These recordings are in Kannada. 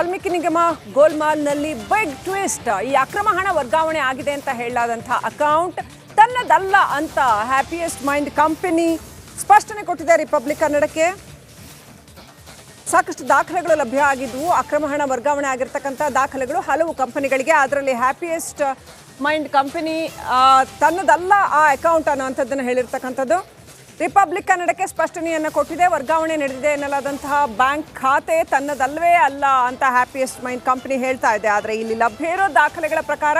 ವಾಲ್ಮೀಕಿ ನಿಗಮ ಗೋಲ್ಮಾಲ್ನಲ್ಲಿ ಬಿಗ್ ಟ್ವಿಸ್ಟ್. ಈ ಅಕ್ರಮ ಹಣ ವರ್ಗಾವಣೆ ಆಗಿದೆ ಅಂತ ಹೇಳಲಾದಂಥ ಅಕೌಂಟ್ ತನ್ನದಲ್ಲ ಅಂತ ಹ್ಯಾಪಿಯೆಸ್ಟ್ ಮೈಂಡ್ ಕಂಪನಿ ಸ್ಪಷ್ಟನೆ ಕೊಟ್ಟಿದೆ ರಿಪಬ್ಲಿಕ್ ಕನ್ನಡಕ್ಕೆ. ಸಾಕಷ್ಟು ದಾಖಲೆಗಳು ಲಭ್ಯ ಆಗಿದ್ವು. ಅಕ್ರಮ ಹಣ ವರ್ಗಾವಣೆ ಆಗಿರ್ತಕ್ಕಂಥ ದಾಖಲೆಗಳು ಹಲವು ಕಂಪನಿಗಳಿಗೆ. ಅದರಲ್ಲಿ ಹ್ಯಾಪಿಯೆಸ್ಟ್ ಮೈಂಡ್ ಕಂಪನಿ ತನ್ನದಲ್ಲ ಆ ಅಕೌಂಟ್ ಅನ್ನುವಂಥದ್ದನ್ನು ಹೇಳಿರ್ತಕ್ಕಂಥದ್ದು. ರಿಪಬ್ಲಿಕ್ ಕನ್ನಡಕ್ಕೆ ಸ್ಪಷ್ಟನೆಯನ್ನು ಕೊಟ್ಟಿದೆ. ವರ್ಗಾವಣೆ ನಡೆದಿದೆ ಎನ್ನಲಾದಂತಹ ಬ್ಯಾಂಕ್ ಖಾತೆ ತನ್ನದಲ್ಲವೇ ಅಲ್ಲ ಅಂತ ಹ್ಯಾಪಿಯೆಸ್ಟ್ ಮೈಂಡ್ ಕಂಪನಿ ಹೇಳ್ತಾ ಇದೆ. ಆದರೆ ಇಲ್ಲಿ ಲಭ್ಯ ಇರೋ ದಾಖಲೆಗಳ ಪ್ರಕಾರ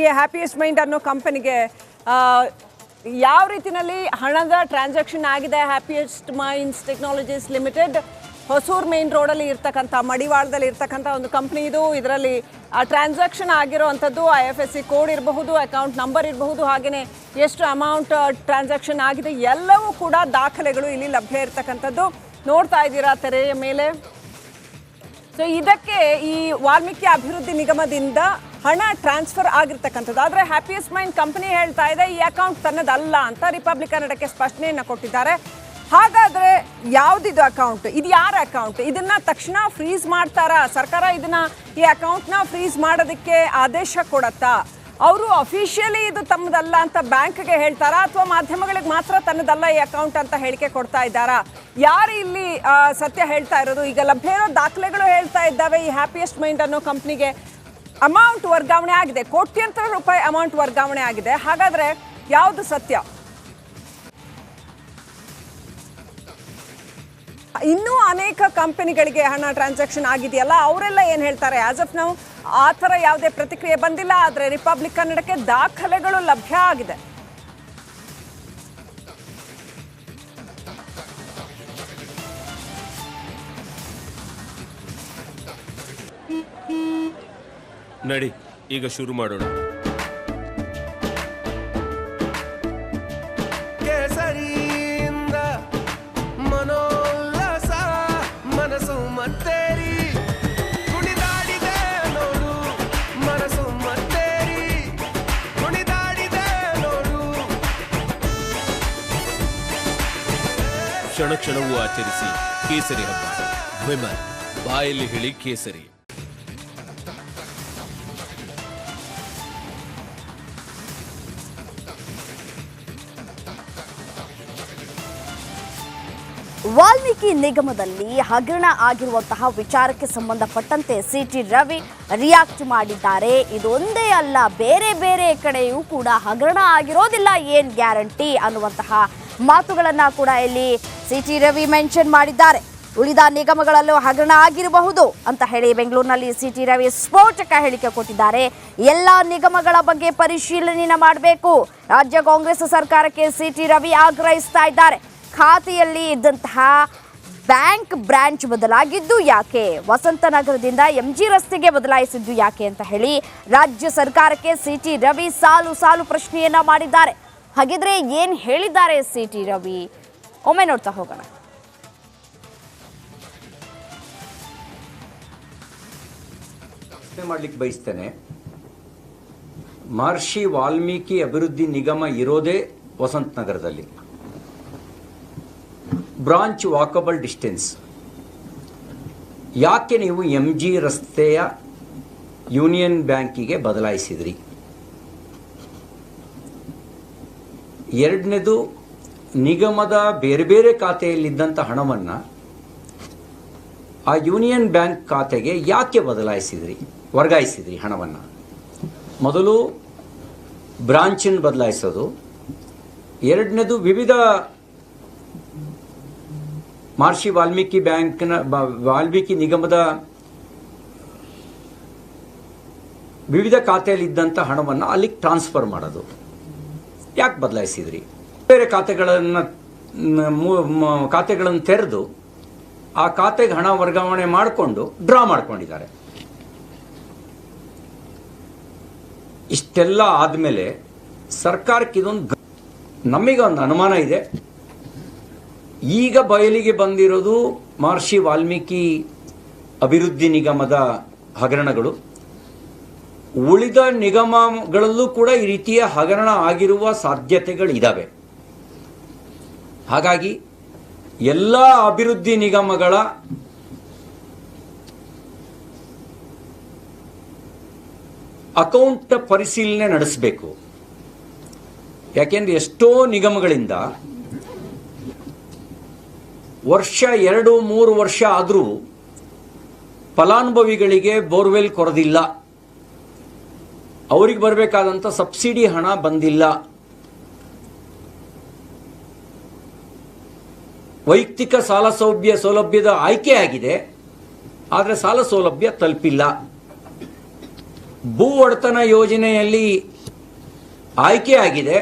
ಈ ಹ್ಯಾಪಿಯೆಸ್ಟ್ ಮೈಂಡ್ ಅನ್ನೋ ಕಂಪನಿಗೆ ಯಾವ ರೀತಿಯಲ್ಲಿ ಹಣದ ಟ್ರಾನ್ಸಾಕ್ಷನ್ ಆಗಿದೆ. Happiest minds technologies limited Hosur main ರೋಡಲ್ಲಿ ಇರ್ತಕ್ಕಂಥ ಮಡಿವಾಳದಲ್ಲಿ ಇರ್ತಕ್ಕಂಥ ಒಂದು ಕಂಪ್ನಿ ಇದು. ಇದರಲ್ಲಿ ಟ್ರಾನ್ಸಾಕ್ಷನ್ ಆಗಿರೋ ಅಂಥದ್ದು IFSC ಕೋಡ್ ಇರಬಹುದು, ಅಕೌಂಟ್ ನಂಬರ್ ಇರಬಹುದು, ಹಾಗೆಯೇ ಎಷ್ಟು ಅಮೌಂಟ್ ಟ್ರಾನ್ಸಾಕ್ಷನ್ ಆಗಿದೆ ಎಲ್ಲವೂ ಕೂಡ ದಾಖಲೆಗಳು ಇಲ್ಲಿ ಲಭ್ಯ ಇರ್ತಕ್ಕಂಥದ್ದು ನೋಡ್ತಾ ಇದ್ದೀರಾ ತೆರೆಯ ಮೇಲೆ. ಸೊ ಇದಕ್ಕೆ ಈ ವಾಲ್ಮೀಕಿ ಅಭಿವೃದ್ಧಿ ನಿಗಮದಿಂದ ಹಣ ಟ್ರಾನ್ಸ್ಫರ್ ಆಗಿರ್ತಕ್ಕಂಥದ್ದು. ಆದರೆ ಹ್ಯಾಪಿಯೆಸ್ಟ್ ಮೈಂಡ್ ಕಂಪನಿ ಹೇಳ್ತಾ ಇದೆ ಈ ಅಕೌಂಟ್ ತನ್ನದಲ್ಲ ಅಂತ. ರಿಪಬ್ಲಿಕ್ ಕನ್ನಡಕ್ಕೆ ಸ್ಪಷ್ಟನೆಯನ್ನು ಕೊಟ್ಟಿದ್ದಾರೆ. ಹಾಗಾದರೆ ಯಾವುದಿದು ಅಕೌಂಟ್? ಇದು ಯಾರ ಅಕೌಂಟ್? ಇದನ್ನ ತಕ್ಷಣ ಫ್ರೀಸ್ ಮಾಡ್ತಾರಾ ಸರ್ಕಾರ? ಈ ಅಕೌಂಟ್ನ ಫ್ರೀಸ್ ಮಾಡೋದಕ್ಕೆ ಆದೇಶ ಕೊಡತ್ತಾ? ಅವರು ಅಫಿಷಿಯಲಿ ಇದು ತಮ್ಮದಲ್ಲ ಅಂತ ಬ್ಯಾಂಕ್ಗೆ ಹೇಳ್ತಾರಾ ಅಥವಾ ಮಾಧ್ಯಮಗಳಿಗೆ ಮಾತ್ರ ತನ್ನದಲ್ಲ ಈ ಅಕೌಂಟ್ ಅಂತ ಹೇಳಿಕೆ ಕೊಡ್ತಾ ಇದ್ದಾರಾ? ಯಾರು ಇಲ್ಲಿ ಸತ್ಯ ಹೇಳ್ತಾ ಇರೋದು? ಈಗ ಲಭ್ಯ ಇರೋ ದಾಖಲೆಗಳು ಹೇಳ್ತಾ ಇದ್ದಾವೆ ಈ ಹ್ಯಾಪಿಯೆಸ್ಟ್ ಮೈಂಡ್ ಅನ್ನೋ ಕಂಪ್ನಿಗೆ ಅಮೌಂಟ್ ವರ್ಗಾವಣೆ ಆಗಿದೆ, ಕೋಟ್ಯಂತರ ರೂಪಾಯಿ ಅಮೌಂಟ್ ವರ್ಗಾವಣೆ ಆಗಿದೆ. ಹಾಗಾದ್ರೆ ಯಾವುದು ಸತ್ಯ? ಇನ್ನೂ ಅನೇಕ ಕಂಪನಿಗಳಿಗೆ ಹಣ ಟ್ರಾನ್ಸಾಕ್ಷನ್ ಆಗಿದೆಯಲ್ಲ, ಅವರೆಲ್ಲ ಏನು ಹೇಳ್ತಾರೆ? ಆಸ್ ಆಫ್ ನೌ ಆ ಥರ ಯಾವುದೇ ಪ್ರತಿಕ್ರಿಯೆ ಬಂದಿಲ್ಲ. ಆದರೆ ರಿಪಬ್ಲಿಕ್ ಕನ್ನಡಕ್ಕೆ ದಾಖಲೆಗಳು ಲಭ್ಯ ಆಗಿದೆ. ನಡಿ ಈಗ ಶುರು ಮಾಡೋಣ. ಕ್ಷಣ ಕ್ಷಣವೂ ಆಚರಿಸಿ ಕೇಸರಿ ಹಬ್ಬ. ವಿಮಲ್ ಬಾಯಲ್ಲಿ ಹೇಳಿ ಕೇಸರಿ. ವಾಲ್ಮೀಕಿ ನಿಗಮದಲ್ಲಿ ಹಗರಣ ಆಗಿರುವಂತಹ ವಿಚಾರಕ್ಕೆ ಸಂಬಂಧಪಟ್ಟಂತೆ CT ರವಿ ರಿಯಾಕ್ಟ್ ಮಾಡಿದ್ದಾರೆ. ಇದೊಂದೇ ಅಲ್ಲ, ಬೇರೆ ಬೇರೆ ಕಡೆಯೂ ಕೂಡ ಹಗರಣ ಆಗಿರೋದಿಲ್ಲ, ಏನ್ ಗ್ಯಾರಂಟಿ ಅನ್ನುವಂತಹ ಮಾತುಗಳನ್ನ ಕೂಡ ಇಲ್ಲಿ CT ರವಿ ಮೆನ್ಷನ್ ಮಾಡಿದ್ದಾರೆ. ಉಳಿದ ನಿಗಮಗಳಲ್ಲೂ ಹಗರಣ ಆಗಿರಬಹುದು ಅಂತ ಹೇಳಿ ಬೆಂಗಳೂರಿನಲ್ಲಿ CT ರವಿ ಸ್ಫೋಟಕ ಹೇಳಿಕೆ ಕೊಟ್ಟಿದ್ದಾರೆ. ಎಲ್ಲ ನಿಗಮಗಳ ಬಗ್ಗೆ ಪರಿಶೀಲನೆ ಮಾಡಬೇಕು. ರಾಜ್ಯ ಕಾಂಗ್ರೆಸ್ ಸರ್ಕಾರಕ್ಕೆ CT ರವಿ ಆಗ್ರಹಿಸ್ತಾ ಇದ್ದಾರೆ. ಖಾತೆಯಲ್ಲಿ ಇದ್ದಂತಹ ಬ್ಯಾಂಕ್ ಬ್ರಾಂಚ್ ಬದಲಾಗಿದ್ದು ಯಾಕೆ? ವಸಂತನಗರದಿಂದ MG ರಸ್ತೆಗೆ ಬದಲಾಯಿಸಿದ್ದು ಯಾಕೆ ಅಂತ ಹೇಳಿ ರಾಜ್ಯ ಸರ್ಕಾರಕ್ಕೆ CT ರವಿ ಸಾಲು ಪ್ರಶ್ನೆಯನ್ನ ಮಾಡಿದ್ದಾರೆ. ಹಾಗಿದ್ರೆ ಏನ್ ಹೇಳಿದ್ದಾರೆ CT ರವಿ? ಒಮ್ಮೆ ನೋಡ್ತಾ ಹೋಗೋಣ. ಮಾಡ್ಲಿಕ್ಕೆ ಬಯಸ್ತೇನೆ. ಮಹರ್ಷಿ ವಾಲ್ಮೀಕಿ ಅಭಿವೃದ್ಧಿ ನಿಗಮ ಇರೋದೇ ವಸಂತನಗರದಲ್ಲಿ. Branch walkable distance. ಯಾಕೆ ನೀವು MG ರಸ್ತೆಯ ಯೂನಿಯನ್ ಬ್ಯಾಂಕಿಗೆ ಬದಲಾಯಿಸಿದ್ರಿ? ಎರಡನೇದು, ನಿಗಮದ ಬೇರೆ ಬೇರೆ ಖಾತೆಯಲ್ಲಿದ್ದಂಥ ಹಣವನ್ನು ಆ ಯೂನಿಯನ್ ಬ್ಯಾಂಕ್ ಖಾತೆಗೆ ಯಾಕೆ ವರ್ಗಾಯಿಸಿದ್ರಿ ಹಣವನ್ನು? ಮೊದಲು ಬ್ರಾಂಚನ್ನು ಬದಲಾಯಿಸೋದು, ಎರಡನೇದು ವಿವಿಧ ಮಹರ್ಷಿ ವಾಲ್ಮೀಕಿ ನಿಗಮದ ವಿವಿಧ ಖಾತೆಯಲ್ಲಿದ್ದಂಥ ಹಣವನ್ನು ಅಲ್ಲಿಗೆ ಟ್ರಾನ್ಸ್ಫರ್ ಮಾಡೋದು. ಯಾಕೆ ಬದಲಾಯಿಸಿದ್ರಿ? ಬೇರೆ ಖಾತೆಗಳನ್ನು ತೆರೆದು ಆ ಖಾತೆಗೆ ಹಣ ವರ್ಗಾವಣೆ ಮಾಡಿಕೊಂಡು ಡ್ರಾ ಮಾಡ್ಕೊಂಡಿದ್ದಾರೆ. ಇಷ್ಟೆಲ್ಲ ಆದಮೇಲೆ ಸರ್ಕಾರಕ್ಕೆ ನಮಗೆ ಒಂದು ಅನುಮಾನ ಇದೆ. ಈಗ ಬಯಲಿಗೆ ಬಂದಿರೋದು ಮಹರ್ಷಿ ವಾಲ್ಮೀಕಿ ಅಭಿವೃದ್ಧಿ ನಿಗಮದ ಹಗರಣಗಳು. ಉಳಿದ ನಿಗಮಗಳಲ್ಲೂ ಕೂಡ ಈ ರೀತಿಯ ಹಗರಣ ಆಗಿರುವ ಸಾಧ್ಯತೆಗಳಿದ್ದಾವೆ. ಹಾಗಾಗಿ ಎಲ್ಲ ಅಭಿವೃದ್ಧಿ ನಿಗಮಗಳ ಅಕೌಂಟ್ ಪರಿಶೀಲನೆ ನಡೆಸಬೇಕು. ಯಾಕೆಂದ್ರೆ ಎಷ್ಟೋ ನಿಗಮಗಳಿಂದ ವರ್ಷ 2-3 ವರ್ಷ ಆದರೂ ಫಲಾನುಭವಿಗಳಿಗೆ ಬೋರ್ವೆಲ್ ಕೊರದಿಲ್ಲ, ಅವರಿಗೆ ಬರಬೇಕಾದಂಥ ಸಬ್ಸಿಡಿ ಹಣ ಬಂದಿಲ್ಲ, ವೈಯಕ್ತಿಕ ಸಾಲ ಸೌಲಭ್ಯದ ಆಯ್ಕೆ ಆಗಿದೆ, ಆದರೆ ಸಾಲ ಸೌಲಭ್ಯ ತಲುಪಿಲ್ಲ. ಭೂ ಒಡೆತನ ಯೋಜನೆಯಲ್ಲಿ ಆಯ್ಕೆ ಆಗಿದೆ,